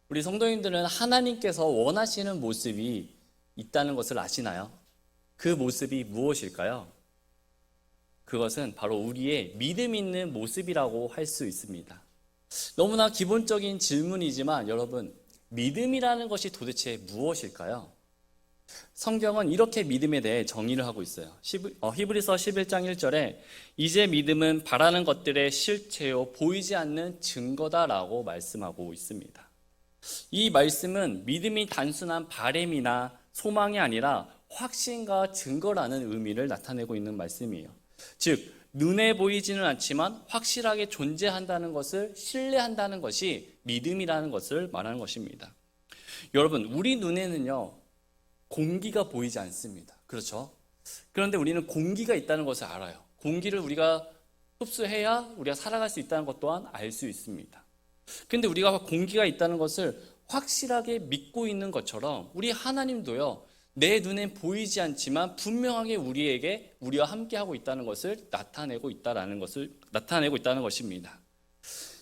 우리 성도님들은 하나님께서 원하시는 모습이 있다는 것을 아시나요? 그 모습이 무엇일까요? 그것은 바로 우리의 믿음 있는 모습이라고 할 수 있습니다. 너무나 기본적인 질문이지만 여러분, 믿음이라는 것이 도대체 무엇일까요? 성경은 이렇게 믿음에 대해 정의를 하고 있어요. 히브리서 11장 1절에 이제 믿음은 바라는 것들의 실체요 보이지 않는 증거다라고 말씀하고 있습니다. 이 말씀은 믿음이 단순한 바램이나 소망이 아니라 확신과 증거라는 의미를 나타내고 있는 말씀이에요. 즉 눈에 보이지는 않지만 확실하게 존재한다는 것을 신뢰한다는 것이 믿음이라는 것을 말하는 것입니다. 여러분, 우리 눈에는요 공기가 보이지 않습니다. 그렇죠? 그런데 우리는 공기가 있다는 것을 알아요. 공기를 우리가 흡수해야 우리가 살아갈 수 있다는 것 또한 알 수 있습니다. 근데 우리가 공기가 있다는 것을 확실하게 믿고 있는 것처럼 우리 하나님도요, 내 눈엔 보이지 않지만 분명하게 우리와 함께하고 있다는 것을 나타내고 있다는 것입니다.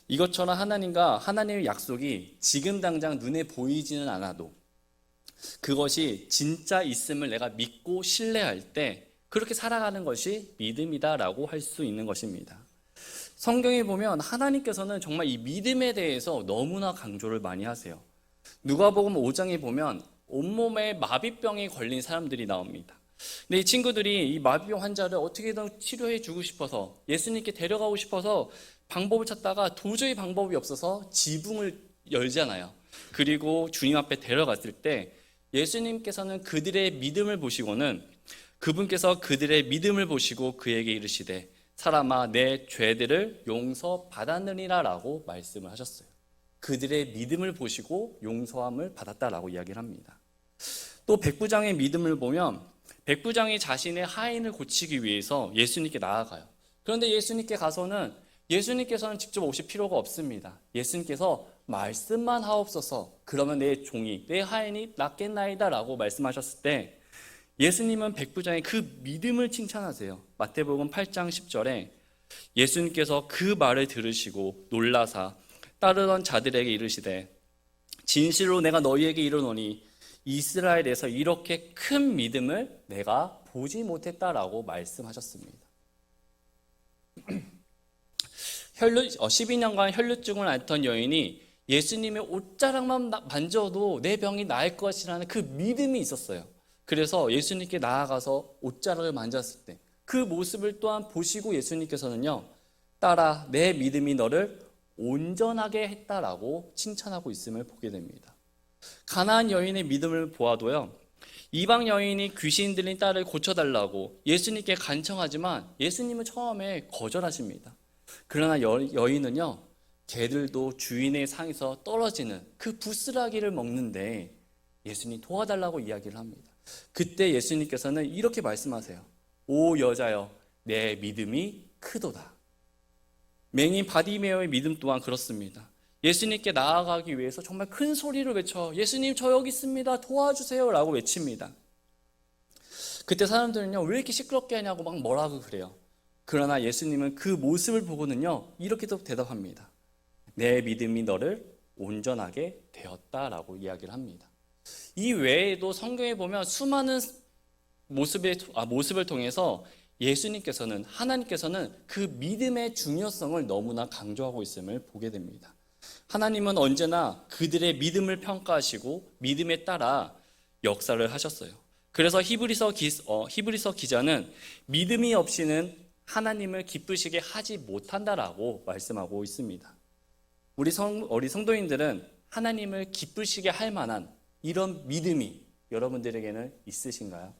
이것처럼 하나님과 하나님의 약속이 지금 당장 눈에 보이지는 않아도 그것이 진짜 있음을 내가 믿고 신뢰할 때 그렇게 살아가는 것이 믿음이다라고 할 수 있는 것입니다. 성경에 보면 하나님께서는 정말 이 믿음에 대해서 너무나 강조를 많이 하세요. 누가복음 5장에 보면 온몸에 마비병에 걸린 사람들이 나옵니다. 근데 이 친구들이 이 마비병 환자를 어떻게든 치료해 주고 싶어서 예수님께 데려가고 싶어서 방법을 찾다가 도저히 방법이 없어서 지붕을 열잖아요. 그리고 주님 앞에 데려갔을 때 예수님께서는 그들의 믿음을 보시고는 그분께서 그들의 믿음을 보시고 그에게 이르시되 사람아 내 죄들을 용서받았느니라 라고 말씀을 하셨어요. 그들의 믿음을 보시고 용서함을 받았다라고 이야기를 합니다. 또 백부장의 믿음을 보면 백부장이 자신의 하인을 고치기 위해서 예수님께 나아가요. 그런데 예수님께서는 직접 오실 필요가 없습니다. 예수님께서 말씀만 하옵소서 그러면 내 종이 내 하인이 낫겠나이다 라고 말씀하셨을 때 예수님은 백부장의 그 믿음을 칭찬하세요. 마태복음 8장 10절에 예수님께서 그 말을 들으시고 놀라사 따르던 자들에게 이르시되 진실로 내가 너희에게 이르노니 이스라엘에서 이렇게 큰 믿음을 내가 보지 못했다라고 말씀하셨습니다. 12년간 혈루증을 앓던 여인이 예수님의 옷자락만 만져도 내 병이 나을 것이라는 그 믿음이 있었어요. 그래서 예수님께 나아가서 옷자락을 만졌을 때 그 모습을 또한 보시고 예수님께서는요, 딸아 내 믿음이 너를 온전하게 했다라고 칭찬하고 있음을 보게 됩니다. 가나안 여인의 믿음을 보아도요, 이방 여인이 귀신 들린 딸을 고쳐달라고 예수님께 간청하지만 예수님은 처음에 거절하십니다. 그러나 여인은요, 개들도 주인의 상에서 떨어지는 그 부스라기를 먹는데 예수님 도와달라고 이야기를 합니다. 그때 예수님께서는 이렇게 말씀하세요. 오 여자여 내 믿음이 크도다. 맹인 바디메오의 믿음 또한 그렇습니다. 예수님께 나아가기 위해서 정말 큰 소리를 외쳐 예수님 저 여기 있습니다 도와주세요 라고 외칩니다. 그때 사람들은요 왜 이렇게 시끄럽게 하냐고 막 뭐라고 그래요. 그러나 예수님은 그 모습을 보고는요 이렇게 또 대답합니다. 내 믿음이 너를 온전하게 되었다라고 이야기를 합니다. 이 외에도 성경에 보면 수많은 모습을 통해서 하나님께서는 그 믿음의 중요성을 너무나 강조하고 있음을 보게 됩니다. 하나님은 언제나 그들의 믿음을 평가하시고 믿음에 따라 역사를 하셨어요. 그래서 히브리서 기자는 믿음이 없이는 하나님을 기쁘시게 하지 못한다라고 말씀하고 있습니다. 우리 성도인들은 하나님을 기쁘시게 할 만한 이런 믿음이 여러분들에게는 있으신가요?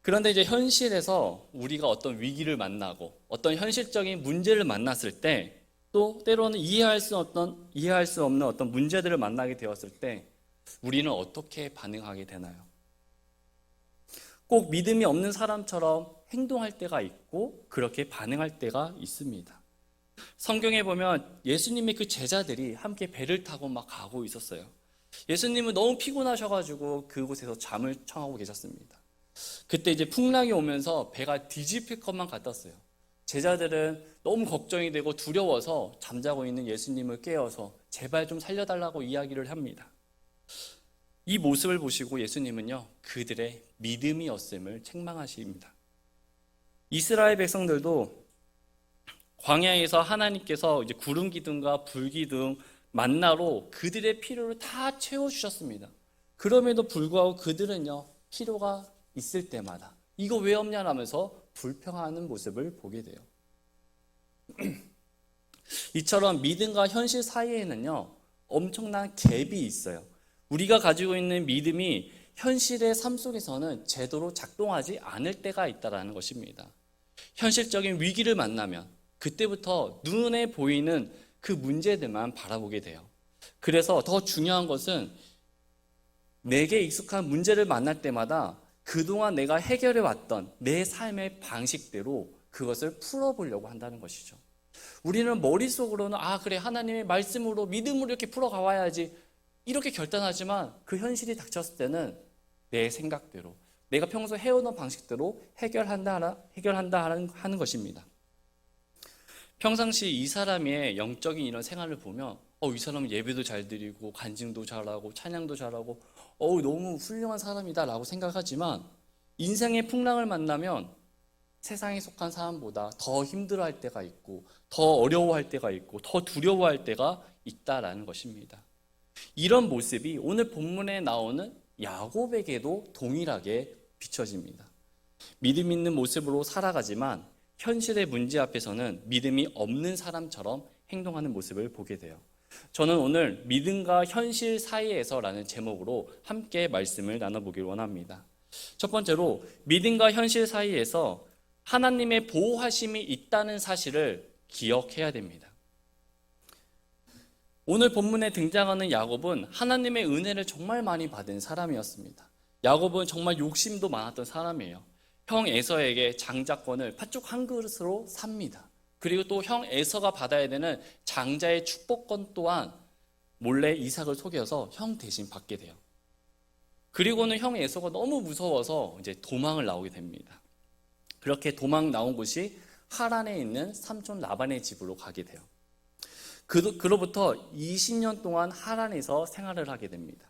그런데 이제 현실에서 우리가 어떤 위기를 만나고 어떤 현실적인 문제를 만났을 때 또 때로는 이해할 수 없는 어떤 문제들을 만나게 되었을 때 우리는 어떻게 반응하게 되나요? 꼭 믿음이 없는 사람처럼 행동할 때가 있고 그렇게 반응할 때가 있습니다. 성경에 보면 예수님의 그 제자들이 함께 배를 타고 막 가고 있었어요. 예수님은 너무 피곤하셔가지고 그곳에서 잠을 청하고 계셨습니다. 그때 이제 풍랑이 오면서 배가 뒤집힐 것만 같았어요. 제자들은 너무 걱정이 되고 두려워서 잠자고 있는 예수님을 깨워서 제발 좀 살려달라고 이야기를 합니다. 이 모습을 보시고 예수님은요, 그들의 믿음이었음을 책망하십니다. 이스라엘 백성들도 광야에서 하나님께서 이제 구름 기둥과 불 기둥 만나로 그들의 필요를 다 채워주셨습니다. 그럼에도 불구하고 그들은요, 필요가 있을 때마다 이거 왜 없냐라면서 불평하는 모습을 보게 돼요. 이처럼 믿음과 현실 사이에는요, 엄청난 갭이 있어요. 우리가 가지고 있는 믿음이 현실의 삶 속에서는 제대로 작동하지 않을 때가 있다는 것입니다. 현실적인 위기를 만나면 그때부터 눈에 보이는 그 문제들만 바라보게 돼요. 그래서 더 중요한 것은 내게 익숙한 문제를 만날 때마다 그동안 내가 해결해 왔던 내 삶의 방식대로 그것을 풀어보려고 한다는 것이죠. 우리는 머릿속으로는 그래, 하나님의 말씀으로 믿음으로 이렇게 풀어가와야지 이렇게 결단하지만 그 현실이 닥쳤을 때는 내 생각대로 내가 평소 해오던 방식대로 해결한다 하는 것입니다. 평상시 이 사람의 영적인 이런 생활을 보면 이 사람은 예배도 잘 드리고 간증도 잘하고 찬양도 잘하고 너무 훌륭한 사람이다 라고 생각하지만 인생의 풍랑을 만나면 세상에 속한 사람보다 더 힘들어할 때가 있고 더 어려워할 때가 있고 더 두려워할 때가 있다라는 것입니다. 이런 모습이 오늘 본문에 나오는 야곱에게도 동일하게 비춰집니다. 믿음 있는 모습으로 살아가지만 현실의 문제 앞에서는 믿음이 없는 사람처럼 행동하는 모습을 보게 돼요. 저는 오늘 믿음과 현실 사이에서라는 제목으로 함께 말씀을 나눠보길 원합니다. 첫 번째로 믿음과 현실 사이에서 하나님의 보호하심이 있다는 사실을 기억해야 됩니다. 오늘 본문에 등장하는 야곱은 하나님의 은혜를 정말 많이 받은 사람이었습니다. 야곱은 정말 욕심도 많았던 사람이에요. 형 에서에게 장자권을 팥죽 한 그릇으로 삽니다. 그리고 또 형 에서가 받아야 되는 장자의 축복권 또한 몰래 이삭을 속여서 형 대신 받게 돼요. 그리고는 형 에서가 너무 무서워서 이제 도망을 나오게 됩니다. 그렇게 도망 나온 곳이 하란에 있는 삼촌 라반의 집으로 가게 돼요. 그로부터 20년 동안 하란에서 생활을 하게 됩니다.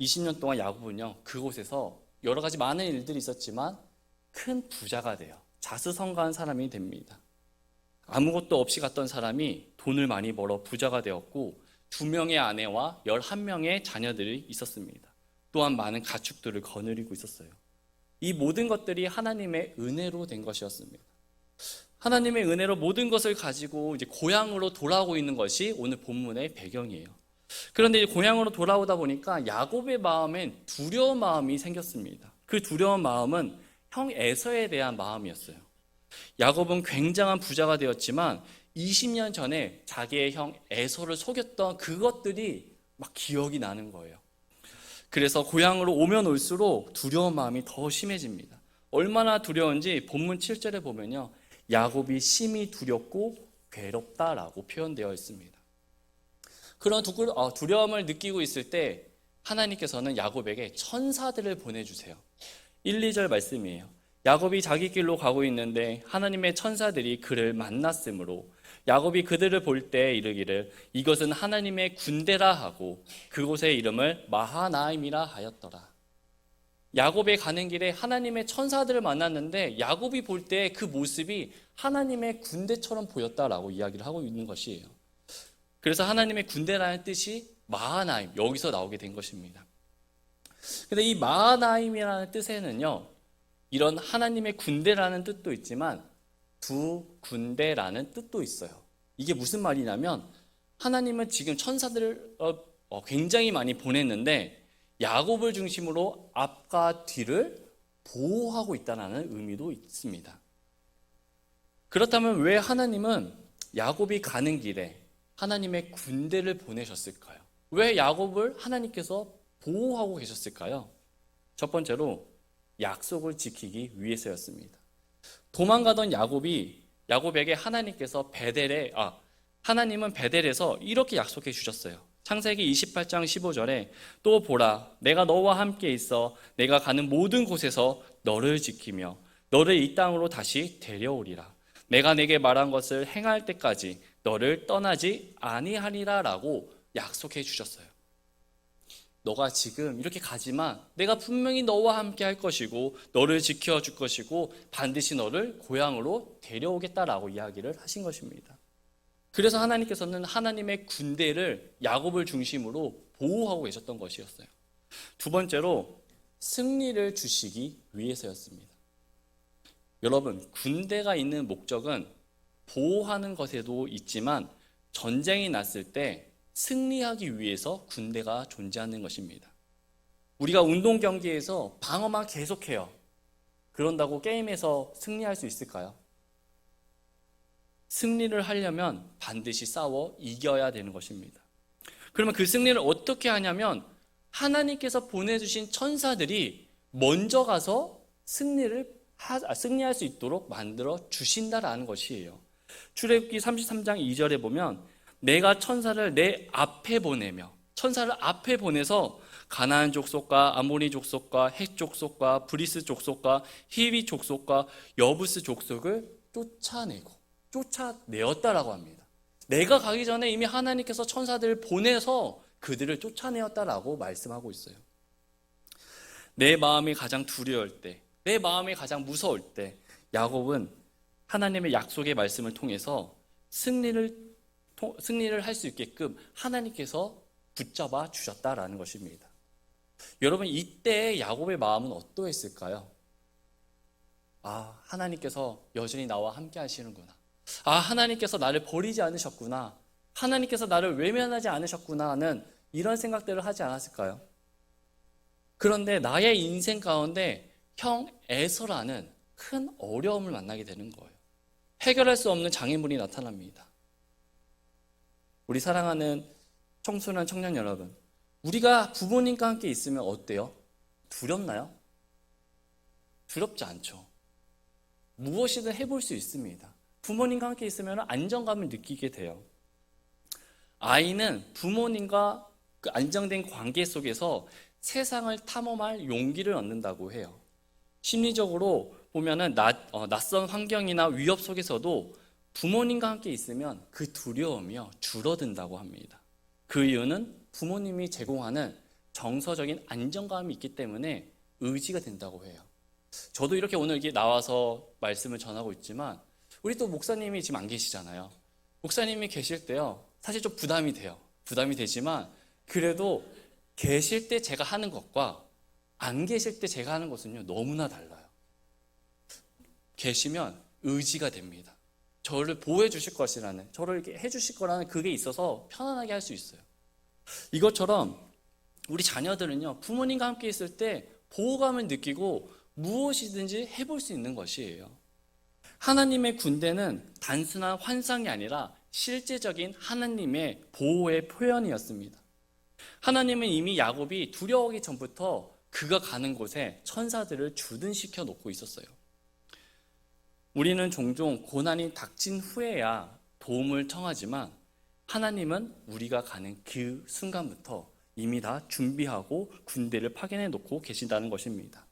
20년 동안 야곱은요, 그곳에서 여러 가지 많은 일들이 있었지만 큰 부자가 돼요. 자수성가한 사람이 됩니다. 아무것도 없이 갔던 사람이 돈을 많이 벌어 부자가 되었고 2명의 아내와 11명의 자녀들이 있었습니다. 또한 많은 가축들을 거느리고 있었어요. 이 모든 것들이 하나님의 은혜로 된 것이었습니다. 하나님의 은혜로 모든 것을 가지고 이제 고향으로 돌아오고 있는 것이 오늘 본문의 배경이에요. 그런데 이제 고향으로 돌아오다 보니까 야곱의 마음엔 두려운 마음이 생겼습니다. 그 두려운 마음은 형 에서에 대한 마음이었어요. 야곱은 굉장한 부자가 되었지만 20년 전에 자기의 형 에서를 속였던 그것들이 막 기억이 나는 거예요. 그래서 고향으로 오면 올수록 두려운 마음이 더 심해집니다. 얼마나 두려운지 본문 7절에 보면요, 야곱이 심히 두렵고 괴롭다라고 표현되어 있습니다. 그런 두려움을 느끼고 있을 때 하나님께서는 야곱에게 천사들을 보내주세요. 1, 2절 말씀이에요. 야곱이 자기 길로 가고 있는데 하나님의 천사들이 그를 만났으므로 야곱이 그들을 볼 때 이르기를 이것은 하나님의 군대라 하고 그곳의 이름을 마하나임이라 하였더라. 야곱이 가는 길에 하나님의 천사들을 만났는데 야곱이 볼 때 그 모습이 하나님의 군대처럼 보였다라고 이야기를 하고 있는 것이에요. 그래서 하나님의 군대라는 뜻이 마하나임, 여기서 나오게 된 것입니다. 근데 이 마하나임이라는 뜻에는요, 이런 하나님의 군대라는 뜻도 있지만 두 군대라는 뜻도 있어요. 이게 무슨 말이냐면 하나님은 지금 천사들을 굉장히 많이 보냈는데 야곱을 중심으로 앞과 뒤를 보호하고 있다는 의미도 있습니다. 그렇다면 왜 하나님은 야곱이 가는 길에 하나님의 군대를 보내셨을까요? 왜 야곱을 하나님께서 보호하고 계셨을까요? 첫 번째로 약속을 지키기 위해서였습니다. 도망가던 야곱에게 하나님께서 하나님은 베델에서 이렇게 약속해 주셨어요. 창세기 28장 15절에 또 보라, 내가 너와 함께 있어 내가 가는 모든 곳에서 너를 지키며 너를 이 땅으로 다시 데려오리라. 내가 내게 말한 것을 행할 때까지 너를 떠나지 아니하리라라고 약속해 주셨어요. 너가 지금 이렇게 가지만 내가 분명히 너와 함께 할 것이고 너를 지켜줄 것이고 반드시 너를 고향으로 데려오겠다라고 이야기를 하신 것입니다. 그래서 하나님께서는 하나님의 군대를 야곱을 중심으로 보호하고 계셨던 것이었어요. 두 번째로 승리를 주시기 위해서였습니다. 여러분, 군대가 있는 목적은 보호하는 것에도 있지만 전쟁이 났을 때 승리하기 위해서 군대가 존재하는 것입니다. 우리가 운동 경기에서 방어만 계속해요. 그런다고 게임에서 승리할 수 있을까요? 승리를 하려면 반드시 싸워 이겨야 되는 것입니다. 그러면 그 승리를 어떻게 하냐면 하나님께서 보내주신 천사들이 먼저 가서 승리할 수 있도록 만들어 주신다라는 것이에요. 출애굽기 33장 2절에 보면 내가 천사를 내 앞에 보내며, 천사를 앞에 보내서 가나안 족속과 아모리 족속과 헷 족속과 브리스 족속과 히위 족속과 여부스 족속을 쫓아내었다라고 합니다. 내가 가기 전에 이미 하나님께서 천사들을 보내서 그들을 쫓아내었다라고 말씀하고 있어요. 내 마음이 가장 두려울 때, 내 마음이 가장 무서울 때 야곱은 하나님의 약속의 말씀을 통해서 승리를 할 수 있게끔 하나님께서 붙잡아 주셨다라는 것입니다. 여러분, 이때 야곱의 마음은 어떠했을까요? 아, 하나님께서 여전히 나와 함께 하시는구나. 아, 하나님께서 나를 버리지 않으셨구나. 하나님께서 나를 외면하지 않으셨구나 하는 이런 생각들을 하지 않았을까요? 그런데 나의 인생 가운데 형 에서라는 큰 어려움을 만나게 되는 거예요. 해결할 수 없는 장애물이 나타납니다. 우리 사랑하는 청소년 청년 여러분, 우리가 부모님과 함께 있으면 어때요? 두렵나요? 두렵지 않죠. 무엇이든 해볼 수 있습니다. 부모님과 함께 있으면 안정감을 느끼게 돼요. 아이는 부모님과 그 안정된 관계 속에서 세상을 탐험할 용기를 얻는다고 해요. 심리적으로 보면은 낯선 환경이나 위협 속에서도 부모님과 함께 있으면 그 두려움이요 줄어든다고 합니다. 그 이유는 부모님이 제공하는 정서적인 안정감이 있기 때문에 의지가 된다고 해요. 저도 이렇게 오늘 이렇게 나와서 말씀을 전하고 있지만 우리 또 목사님이 지금 안 계시잖아요. 목사님이 계실 때요 사실 좀 부담이 돼요. 부담이 되지만 그래도 계실 때 제가 하는 것과 안 계실 때 제가 하는 것은요 너무나 달라요. 계시면 의지가 됩니다. 저를 보호해 주실 것이라는, 저를 이렇게 해 주실 거라는 그게 있어서 편안하게 할 수 있어요. 이것처럼 우리 자녀들은요 부모님과 함께 있을 때 보호감을 느끼고 무엇이든지 해볼 수 있는 것이에요. 하나님의 군대는 단순한 환상이 아니라 실제적인 하나님의 보호의 표현이었습니다. 하나님은 이미 야곱이 두려워하기 전부터 그가 가는 곳에 천사들을 주둔시켜 놓고 있었어요. 우리는 종종 고난이 닥친 후에야 도움을 청하지만 하나님은 우리가 가는 그 순간부터 이미 다 준비하고 군대를 파견해 놓고 계신다는 것입니다.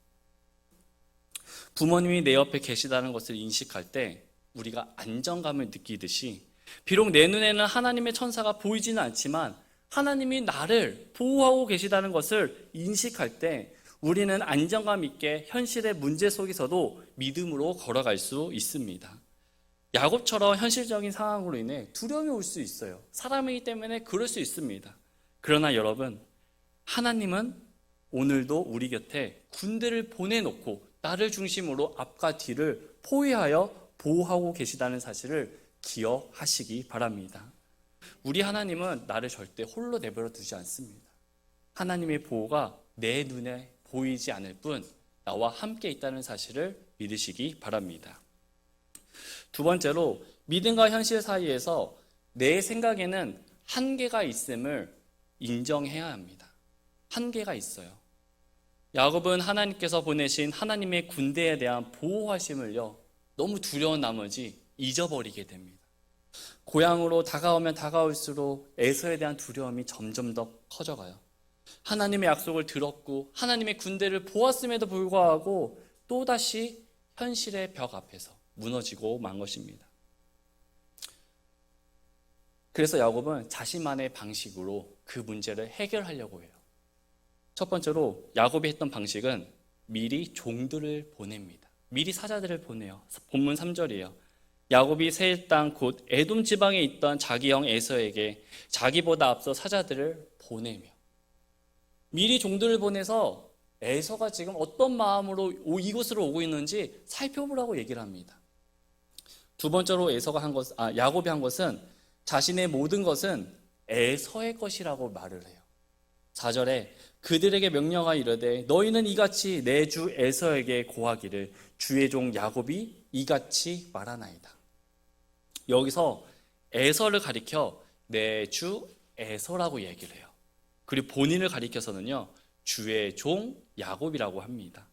부모님이 내 옆에 계시다는 것을 인식할 때 우리가 안정감을 느끼듯이 비록 내 눈에는 하나님의 천사가 보이지는 않지만 하나님이 나를 보호하고 계시다는 것을 인식할 때 우리는 안정감 있게 현실의 문제 속에서도 믿음으로 걸어갈 수 있습니다. 야곱처럼 현실적인 상황으로 인해 두려움이 올 수 있어요. 사람이기 때문에 그럴 수 있습니다. 그러나 여러분, 하나님은 오늘도 우리 곁에 군대를 보내놓고 나를 중심으로 앞과 뒤를 포위하여 보호하고 계시다는 사실을 기억하시기 바랍니다. 우리 하나님은 나를 절대 홀로 내버려 두지 않습니다. 하나님의 보호가 내 눈에 보이지 않을 뿐 나와 함께 있다는 사실을 믿으시기 바랍니다. 두 번째로 믿음과 현실 사이에서 내 생각에는 한계가 있음을 인정해야 합니다. 한계가 있어요. 야곱은 하나님께서 보내신 하나님의 군대에 대한 보호하심을요 너무 두려운 나머지 잊어버리게 됩니다. 고향으로 다가오면 다가올수록 에서에 대한 두려움이 점점 더 커져가요. 하나님의 약속을 들었고 하나님의 군대를 보았음에도 불구하고 또다시 현실의 벽 앞에서 무너지고 만 것입니다. 그래서 야곱은 자신만의 방식으로 그 문제를 해결하려고 해요. 첫 번째로 야곱이 했던 방식은 미리 종들을 보냅니다. 미리 사자들을 보내요. 본문 3절이에요. 야곱이 세일 땅 곧 에돔 지방에 있던 자기 형 에서에게 자기보다 앞서 사자들을 보내며, 미리 종들을 보내서 에서가 지금 어떤 마음으로 이곳으로 오고 있는지 살펴보라고 얘기를 합니다. 두 번째로 야곱이 한 것은 자신의 모든 것은 에서의 것이라고 말을 해요. 4절에 그들에게 명령하여 이르되 너희는 이같이 내 주 에서에게 고하기를 주의 종 야곱이 이같이 말하나이다. 여기서 에서를 가리켜 내 주 에서라고 얘기를 해요. 그리고 본인을 가리켜서는요, 주의 종 야곱이라고 합니다.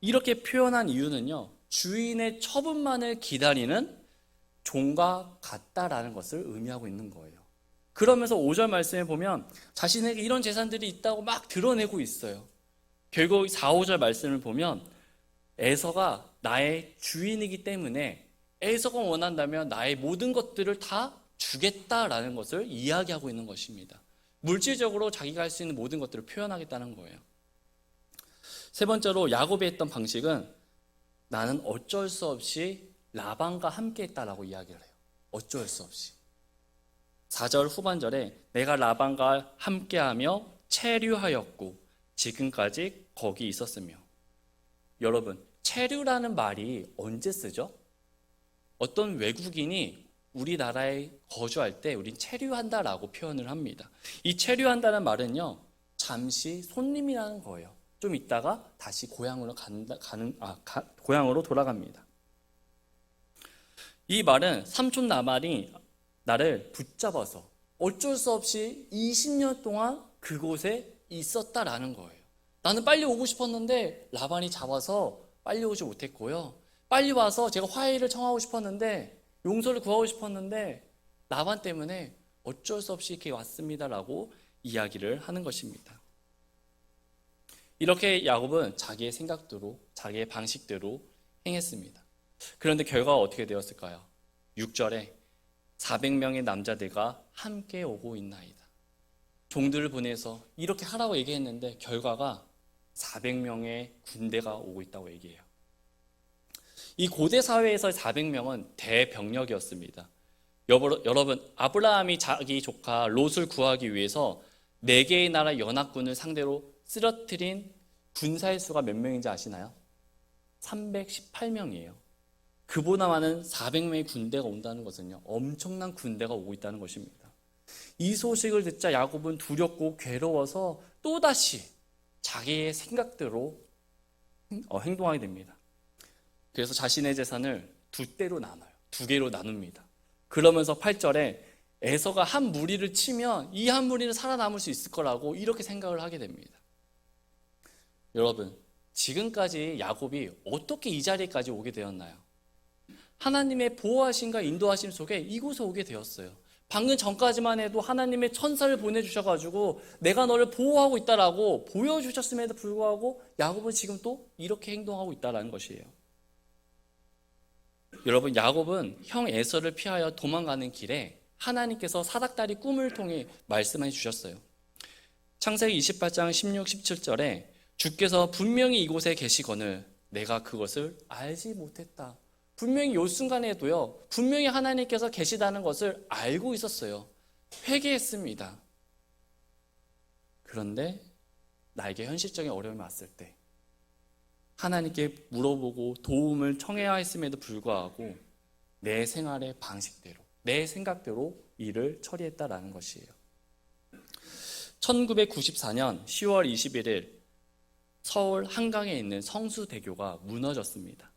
이렇게 표현한 이유는요, 주인의 처분만을 기다리는 종과 같다라는 것을 의미하고 있는 거예요. 그러면서 5절 말씀에 보면 자신에게 이런 재산들이 있다고 막 드러내고 있어요. 결국 4, 5절 말씀을 보면 에서가 나의 주인이기 때문에 에서가 원한다면 나의 모든 것들을 다 주겠다라는 것을 이야기하고 있는 것입니다. 물질적으로 자기가 할 수 있는 모든 것들을 표현하겠다는 거예요. 세 번째로 야곱이 했던 방식은 나는 어쩔 수 없이 라반과 함께 했다라고 이야기를 해요. 어쩔 수 없이. 4절 후반절에 내가 라반과 함께하며 체류하였고 지금까지 거기 있었으며. 여러분, 체류라는 말이 언제 쓰죠? 어떤 외국인이 우리나라에 거주할 때 우린 체류한다라고 표현을 합니다. 이 체류한다는 말은요, 잠시 손님이라는 거예요. 좀 있다가 다시 고향으로 고향으로 돌아갑니다. 이 말은 삼촌 나발이 나를 붙잡아서 어쩔 수 없이 20년 동안 그곳에 있었다라는 거예요. 나는 빨리 오고 싶었는데 라반이 잡아서 빨리 오지 못했고요. 빨리 와서 제가 화해를 청하고 싶었는데, 용서를 구하고 싶었는데 라반 때문에 어쩔 수 없이 이렇게 왔습니다라고 이야기를 하는 것입니다. 이렇게 야곱은 자기의 생각대로, 자기의 방식대로 행했습니다. 그런데 결과가 어떻게 되었을까요? 6절에 400명의 남자들과 함께 오고 있나이다. 종들을 보내서 이렇게 하라고 얘기했는데 결과가 400명의 군대가 오고 있다고 얘기해요. 이 고대 사회에서의 400명은 대병력이었습니다. 여러분, 아브라함이 자기 조카 롯을 구하기 위해서 4개의 나라 연합군을 상대로 쓰러뜨린 군사의 수가 몇 명인지 아시나요? 318명이에요. 그보다 많은 400명의 군대가 온다는 것은요, 엄청난 군대가 오고 있다는 것입니다. 이 소식을 듣자 야곱은 두렵고 괴로워서 또다시 자기의 생각대로 행동하게 됩니다. 그래서 자신의 재산을 2대로 나눠요. 2개로 나눕니다. 그러면서 8절에 에서가 한 무리를 치면 이 한 무리는 살아남을 수 있을 거라고 이렇게 생각을 하게 됩니다. 여러분, 지금까지 야곱이 어떻게 이 자리까지 오게 되었나요? 하나님의 보호하심과 인도하심 속에 이곳에 오게 되었어요. 방금 전까지만 해도 하나님의 천사를 보내주셔가지고 내가 너를 보호하고 있다라고 보여주셨음에도 불구하고 야곱은 지금 또 이렇게 행동하고 있다는 것이에요. 여러분, 야곱은 형 에서를 피하여 도망가는 길에 하나님께서 사닥다리 꿈을 통해 말씀해 주셨어요. 창세기 28장 16, 17절에 주께서 분명히 이곳에 계시거늘 내가 그것을 알지 못했다. 분명히 이 순간에도요, 분명히 하나님께서 계시다는 것을 알고 있었어요. 회개했습니다. 그런데 나에게 현실적인 어려움이 왔을 때 하나님께 물어보고 도움을 청해야 했음에도 불구하고 내 생활의 방식대로, 내 생각대로 일을 처리했다라는 것이에요. 1994년 10월 21일 서울 한강에 있는 성수대교가 무너졌습니다.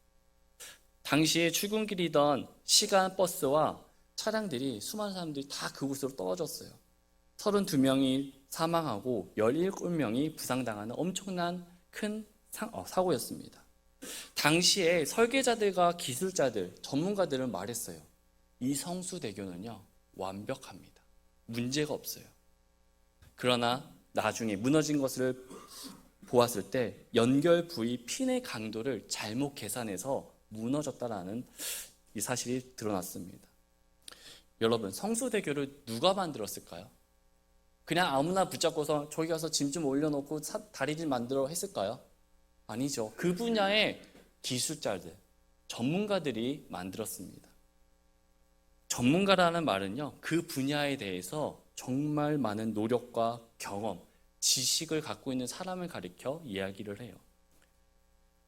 당시에 출근길이던 시간 버스와 차량들이, 수많은 사람들이 다 그곳으로 떨어졌어요. 32명이 사망하고 17명이 부상당하는 엄청난 큰 사고였습니다. 당시에 설계자들과 기술자들, 전문가들은 말했어요. 이 성수대교는요, 완벽합니다. 문제가 없어요. 그러나 나중에 무너진 것을 보았을 때 연결 부위 핀의 강도를 잘못 계산해서 무너졌다라는 이 사실이 드러났습니다. 여러분, 성수대교를 누가 만들었을까요? 그냥 아무나 붙잡고서 저기 가서 짐 좀 올려놓고 다리를 만들어 했을까요? 아니죠. 그 분야의 기술자들, 전문가들이 만들었습니다. 전문가라는 말은요, 그 분야에 대해서 정말 많은 노력과 경험, 지식을 갖고 있는 사람을 가리켜 이야기를 해요.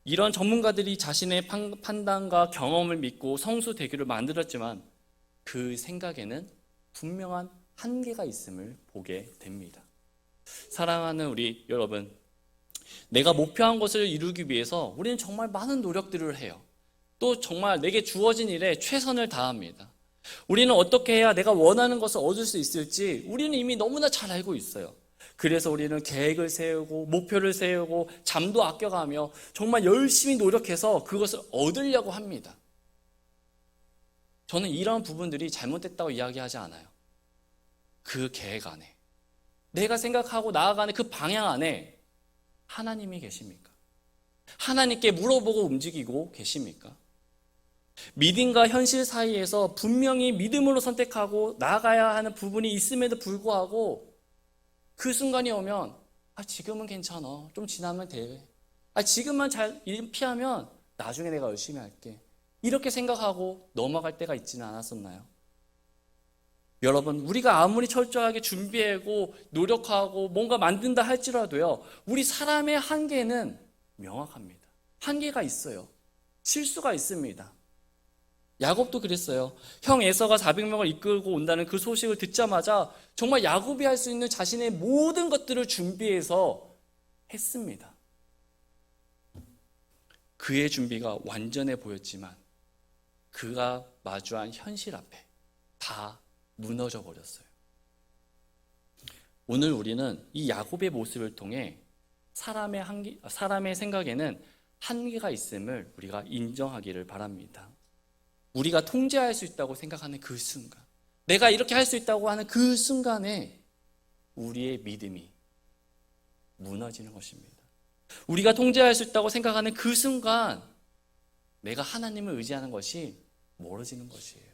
이런 전문가들이 자신의 판단과 경험을 믿고 성수대교를 만들었지만 그 생각에는 분명한 한계가 있음을 보게 됩니다. 사랑하는 우리 여러분, 내가 목표한 것을 이루기 위해서 우리는 정말 많은 노력들을 해요. 또 정말 내게 주어진 일에 최선을 다합니다. 우리는 어떻게 해야 내가 원하는 것을 얻을 수 있을지 우리는 이미 너무나 잘 알고 있어요. 그래서 우리는 계획을 세우고 목표를 세우고 잠도 아껴가며 정말 열심히 노력해서 그것을 얻으려고 합니다. 저는 이런 부분들이 잘못됐다고 이야기하지 않아요. 그 계획 안에, 내가 생각하고 나아가는 그 방향 안에 하나님이 계십니까? 하나님께 물어보고 움직이고 계십니까? 믿음과 현실 사이에서 분명히 믿음으로 선택하고 나아가야 하는 부분이 있음에도 불구하고 그 순간이 오면 지금은 괜찮아, 좀 지나면 돼, 지금만 잘 피하면 나중에 내가 열심히 할게, 이렇게 생각하고 넘어갈 때가 있지는 않았었나요? 여러분, 우리가 아무리 철저하게 준비하고 노력하고 뭔가 만든다 할지라도요, 우리 사람의 한계는 명확합니다. 한계가 있어요. 실수가 있습니다. 야곱도 그랬어요. 형 에서가 400명을 이끌고 온다는 그 소식을 듣자마자 정말 야곱이 할 수 있는 자신의 모든 것들을 준비해서 했습니다. 그의 준비가 완전해 보였지만 그가 마주한 현실 앞에 다 무너져 버렸어요. 오늘 우리는 이 야곱의 모습을 통해 사람의 생각에는 한계가 있음을 우리가 인정하기를 바랍니다. 우리가 통제할 수 있다고 생각하는 그 순간, 내가 이렇게 할 수 있다고 하는 그 순간에 우리의 믿음이 무너지는 것입니다. 우리가 통제할 수 있다고 생각하는 그 순간 내가 하나님을 의지하는 것이 멀어지는 것이에요.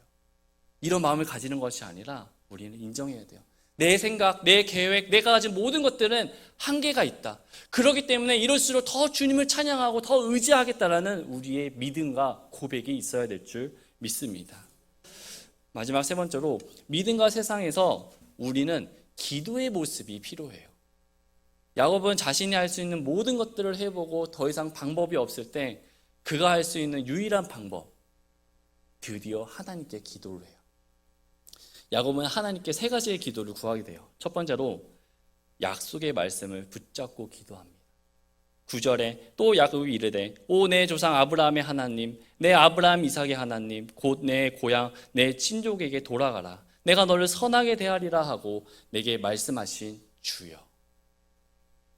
이런 마음을 가지는 것이 아니라 우리는 인정해야 돼요. 내 생각, 내 계획, 내가 가진 모든 것들은 한계가 있다. 그렇기 때문에 이럴수록 더 주님을 찬양하고 더 의지하겠다라는 우리의 믿음과 고백이 있어야 될 줄 믿습니다. 마지막 세 번째로, 믿음과 세상에서 우리는 기도의 모습이 필요해요. 야곱은 자신이 할 수 있는 모든 것들을 해보고 더 이상 방법이 없을 때 그가 할 수 있는 유일한 방법, 드디어 하나님께 기도를 해요. 야곱은 하나님께 세 가지의 기도를 구하게 돼요. 첫 번째로 약속의 말씀을 붙잡고 기도합니다. 9절에 또 야곱이 이르되 오 내 조상 아브라함의 하나님, 내 아브라함 이삭의 하나님, 곧 내 고향 내 친족에게 돌아가라. 내가 너를 선하게 대하리라 하고 내게 말씀하신 주여.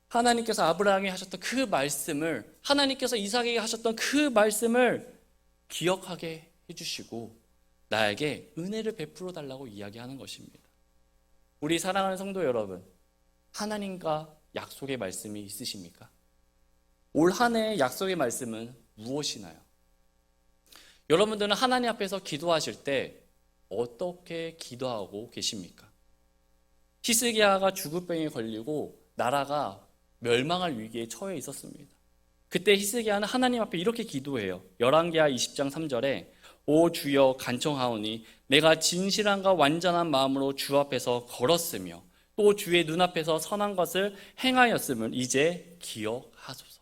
하나님께서 아브라함에게 하셨던 그 말씀을, 하나님께서 이삭에게 하셨던 그 말씀을 기억하게 해주시고 나에게 은혜를 베풀어 달라고 이야기하는 것입니다. 우리 사랑하는 성도 여러분, 하나님과 약속의 말씀이 있으십니까? 올 한 해의 약속의 말씀은 무엇이나요? 여러분들은 하나님 앞에서 기도하실 때 어떻게 기도하고 계십니까? 히스기야가 죽을병에 걸리고 나라가 멸망할 위기에 처해 있었습니다. 그때 히스기야는 하나님 앞에 이렇게 기도해요. 열왕기하 20장 3절에 오 주여 간청하오니 내가 진실함과 완전한 마음으로 주 앞에서 걸었으며 또 주의 눈앞에서 선한 것을 행하였음을 이제 기억하소서.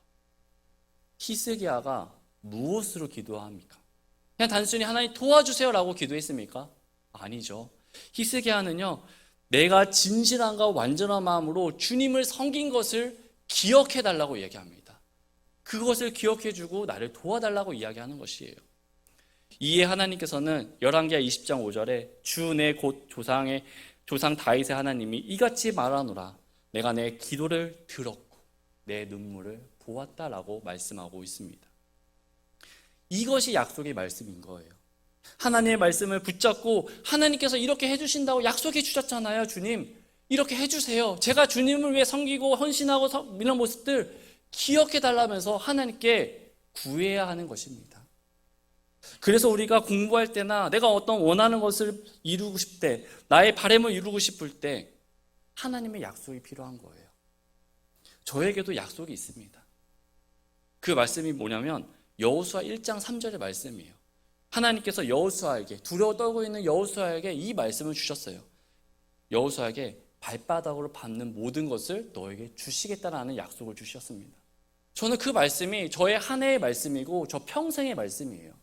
히스기야가 무엇으로 기도합니까? 그냥 단순히 하나님 도와주세요라고 기도했습니까? 아니죠. 히스기야는요, 내가 진실함과 완전한 마음으로 주님을 섬긴 것을 기억해달라고 이야기합니다. 그것을 기억해주고 나를 도와달라고 이야기하는 것이에요. 이에 하나님께서는 열왕기하 20장 5절에 주 내 곧 조상 다윗의 하나님이 이같이 말하노라. 내가 내 기도를 들었고 내 눈물을 보았다라고 말씀하고 있습니다. 이것이 약속의 말씀인 거예요. 하나님의 말씀을 붙잡고 하나님께서 이렇게 해주신다고 약속해 주셨잖아요. 주님 이렇게 해주세요. 제가 주님을 위해 섬기고 헌신하고 이런 모습들 기억해 달라면서 하나님께 구해야 하는 것입니다. 그래서 우리가 공부할 때나 내가 어떤 원하는 것을 이루고 싶을 때, 나의 바람을 이루고 싶을 때 하나님의 약속이 필요한 거예요. 저에게도 약속이 있습니다. 그 말씀이 뭐냐면 여호수아 1장 3절의 말씀이에요. 하나님께서 여호수아에게, 두려워 떨고 있는 여호수아에게 이 말씀을 주셨어요. 여호수아에게 발바닥으로 밟는 모든 것을 너에게 주시겠다라는 약속을 주셨습니다. 저는 그 말씀이 저의 한 해의 말씀이고 저 평생의 말씀이에요.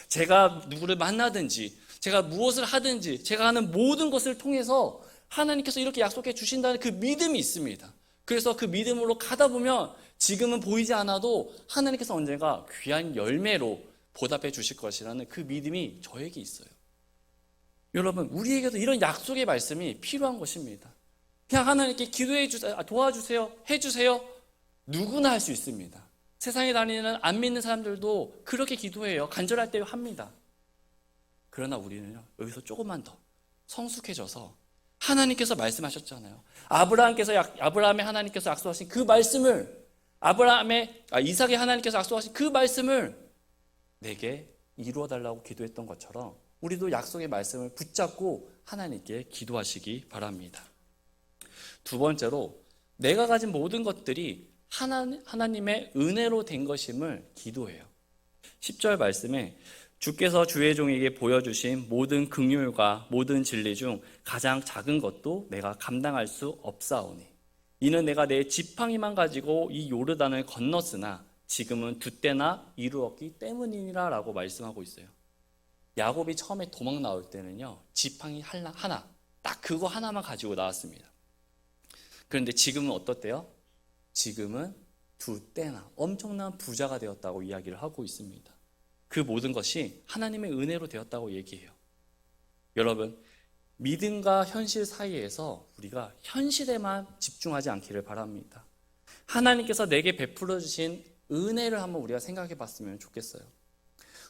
제가 누구를 만나든지, 제가 무엇을 하든지, 제가 하는 모든 것을 통해서 하나님께서 이렇게 약속해 주신다는 그 믿음이 있습니다. 그래서 그 믿음으로 가다 보면 지금은 보이지 않아도 하나님께서 언젠가 귀한 열매로 보답해 주실 것이라는 그 믿음이 저에게 있어요. 여러분, 우리에게도 이런 약속의 말씀이 필요한 것입니다. 그냥 하나님께 기도해 주세요, 도와주세요, 해주세요. 누구나 할 수 있습니다. 세상에 다니는 안 믿는 사람들도 그렇게 기도해요. 간절할 때 합니다. 그러나 우리는요, 여기서 조금만 더 성숙해져서 하나님께서 말씀하셨잖아요. 아브라함의 하나님께서 약속하신 그 말씀을, 이삭의 하나님께서 약속하신 그 말씀을 내게 이루어 달라고 기도했던 것처럼 우리도 약속의 말씀을 붙잡고 하나님께 기도하시기 바랍니다. 두 번째로, 내가 가진 모든 것들이 하나님의 은혜로 된 것임을 기도해요. 10절 말씀에 주께서 주의 종에게 보여주신 모든 긍휼과 모든 진리 중 가장 작은 것도 내가 감당할 수 없사오니 이는 내가 내 지팡이만 가지고 이 요르단을 건넜으나 지금은 두 때나 이루었기 때문이니라 라고 말씀하고 있어요. 야곱이 처음에 도망 나올 때는요, 지팡이 하나, 딱 그거 하나만 가지고 나왔습니다. 그런데 지금은 어떻대요? 지금은 두 때나 엄청난 부자가 되었다고 이야기를 하고 있습니다. 그 모든 것이 하나님의 은혜로 되었다고 얘기해요. 여러분, 믿음과 현실 사이에서 우리가 현실에만 집중하지 않기를 바랍니다. 하나님께서 내게 베풀어 주신 은혜를 한번 우리가 생각해 봤으면 좋겠어요.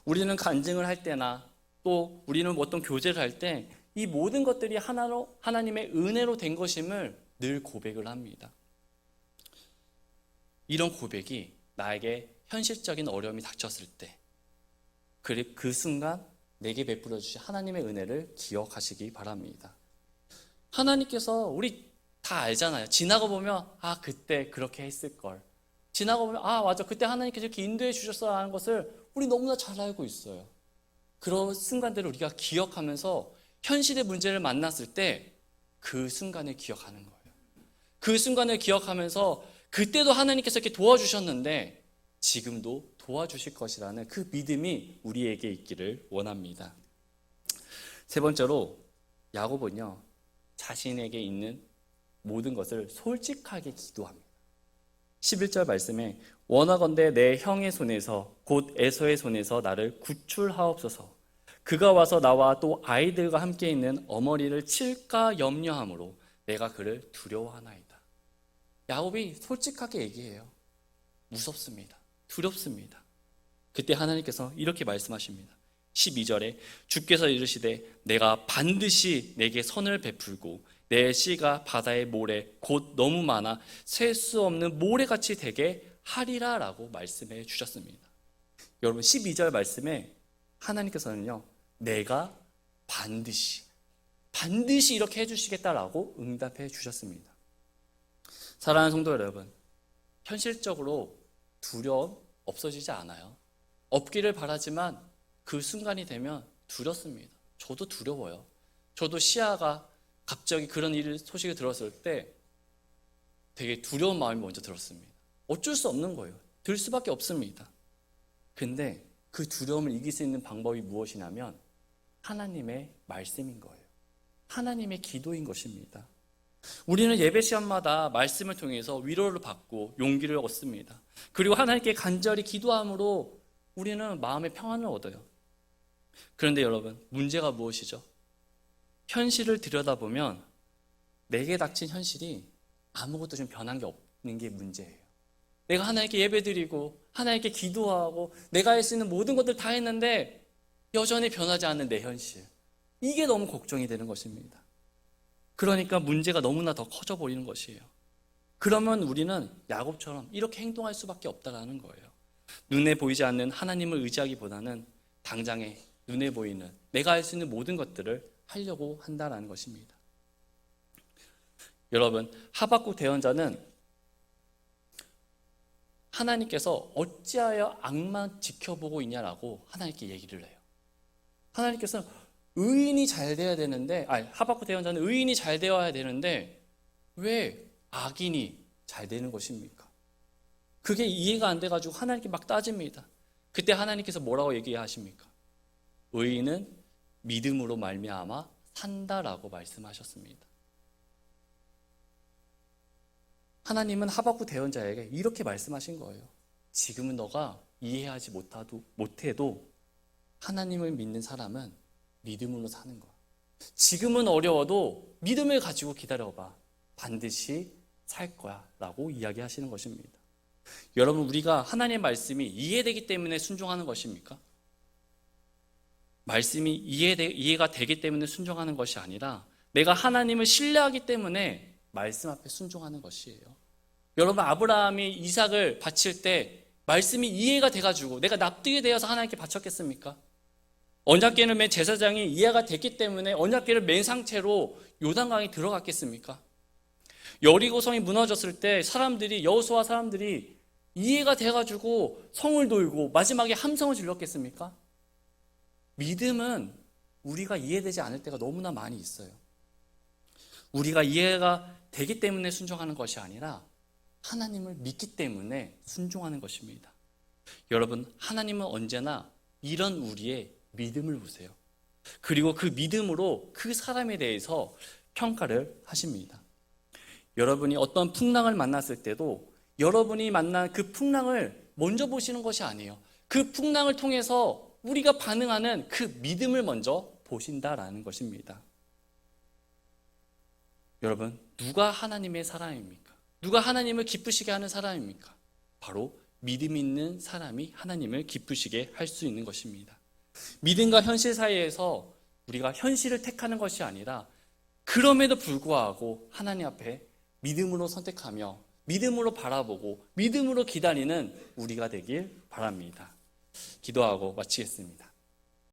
우리는 간증을 할 때나 또 우리는 어떤 교제를 할 때 이 모든 것들이 하나님의 은혜로 된 것임을 늘 고백을 합니다. 이런 고백이 나에게 현실적인 어려움이 닥쳤을 때 그 순간 내게 베풀어 주신 하나님의 은혜를 기억하시기 바랍니다. 하나님께서 우리 다 알잖아요. 지나가 보면 그때 그렇게 했을 걸. 지나가 보면 맞아, 그때 하나님께서 이렇게 인도해 주셨어 하는 것을 우리 너무나 잘 알고 있어요. 그런 순간들을 우리가 기억하면서 현실의 문제를 만났을 때 그 순간을 기억하는 거예요. 그 순간을 기억하면서 그때도 하나님께서 이렇게 도와주셨는데 지금도 도와주실 것이라는 그 믿음이 우리에게 있기를 원합니다. 세 번째로, 야곱은요, 자신에게 있는 모든 것을 솔직하게 기도합니다. 11절 말씀에 원하건대 내 형의 손에서 곧 에서의 손에서 나를 구출하옵소서. 그가 와서 나와 또 아이들과 함께 있는 어머니를 칠까 염려함으로 내가 그를 두려워하나이다. 야곱이 솔직하게 얘기해요. 무섭습니다. 두렵습니다. 그때 하나님께서 이렇게 말씀하십니다. 12절에 주께서 이르시되 내가 반드시 내게 선을 베풀고 내 씨가 바다의 모래 곧 너무 많아 셀 수 없는 모래같이 되게 하리라 라고 말씀해 주셨습니다. 여러분, 12절 말씀에 하나님께서는요, 내가 반드시 이렇게 해주시겠다라고 응답해 주셨습니다. 사랑하는 성도 여러분, 현실적으로 두려움 없어지지 않아요. 없기를 바라지만 그 순간이 되면 두렵습니다. 저도 두려워요. 저도 시아가 갑자기 그런 소식을 들었을 때 되게 두려운 마음이 먼저 들었습니다. 어쩔 수 없는 거예요. 들 수밖에 없습니다. 근데 그 두려움을 이길 수 있는 방법이 무엇이냐면 하나님의 말씀인 거예요. 하나님의 기도인 것입니다. 우리는 예배 시간마다 말씀을 통해서 위로를 받고 용기를 얻습니다. 그리고 하나님께 간절히 기도함으로 우리는 마음의 평안을 얻어요. 그런데 여러분, 문제가 무엇이죠? 현실을 들여다보면 내게 닥친 현실이 아무것도 좀 변한 게 없는 게 문제예요. 내가 하나님께 예배드리고 하나님께 기도하고 내가 할 수 있는 모든 것들 다 했는데 여전히 변하지 않는 내 현실, 이게 너무 걱정이 되는 것입니다. 그러니까 문제가 너무나 더 커져 보이는 것이에요. 그러면 우리는 야곱처럼 이렇게 행동할 수밖에 없다라는 거예요. 눈에 보이지 않는 하나님을 의지하기보다는 당장에 눈에 보이는 내가 할 수 있는 모든 것들을 하려고 한다라는 것입니다. 여러분, 하박국 대언자는 하나님께서 어찌하여 악만 지켜보고 있냐라고 하나님께 얘기를 해요. 하나님께서는 의인이 잘 돼야 되는데, 하박국 대언자는 의인이 잘 되어야 되는데 왜 악인이 잘 되는 것입니까? 그게 이해가 안 돼가지고 하나님께 막 따집니다. 그때 하나님께서 뭐라고 얘기하십니까? 의인은 믿음으로 말미암아 산다라고 말씀하셨습니다. 하나님은 하박국 대언자에게 이렇게 말씀하신 거예요. 지금은 너가 이해하지 못해도 하나님을 믿는 사람은 믿음으로 사는 거야. 지금은 어려워도 믿음을 가지고 기다려봐. 반드시 살 거야 라고 이야기하시는 것입니다. 여러분, 우리가 하나님의 말씀이 이해되기 때문에 순종하는 것입니까? 말씀이 이해가 되기 때문에 순종하는 것이 아니라 내가 하나님을 신뢰하기 때문에 말씀 앞에 순종하는 것이에요. 여러분, 아브라함이 이삭을 바칠 때 말씀이 이해가 돼가지고 내가 납득이 되어서 하나님께 바쳤겠습니까? 언약궤를 맨 제사장이 이해가 됐기 때문에 언약궤를 맨 상태로 요단강에 들어갔겠습니까? 여리고성이 무너졌을 때 여호수아 사람들이 이해가 돼가지고 성을 돌고 마지막에 함성을 질렀겠습니까? 믿음은 우리가 이해되지 않을 때가 너무나 많이 있어요. 우리가 이해가 되기 때문에 순종하는 것이 아니라 하나님을 믿기 때문에 순종하는 것입니다. 여러분, 하나님은 언제나 이런 우리의 믿음을 보세요. 그리고 그 믿음으로 그 사람에 대해서 평가를 하십니다. 여러분이 어떤 풍랑을 만났을 때도 여러분이 만난 그 풍랑을 먼저 보시는 것이 아니에요. 그 풍랑을 통해서 우리가 반응하는 그 믿음을 먼저 보신다라는 것입니다. 여러분, 누가 하나님의 사람입니까? 누가 하나님을 기쁘시게 하는 사람입니까? 바로 믿음 있는 사람이 하나님을 기쁘시게 할 수 있는 것입니다. 믿음과 현실 사이에서 우리가 현실을 택하는 것이 아니라 그럼에도 불구하고 하나님 앞에 믿음으로 선택하며 믿음으로 바라보고 믿음으로 기다리는 우리가 되길 바랍니다. 기도하고 마치겠습니다.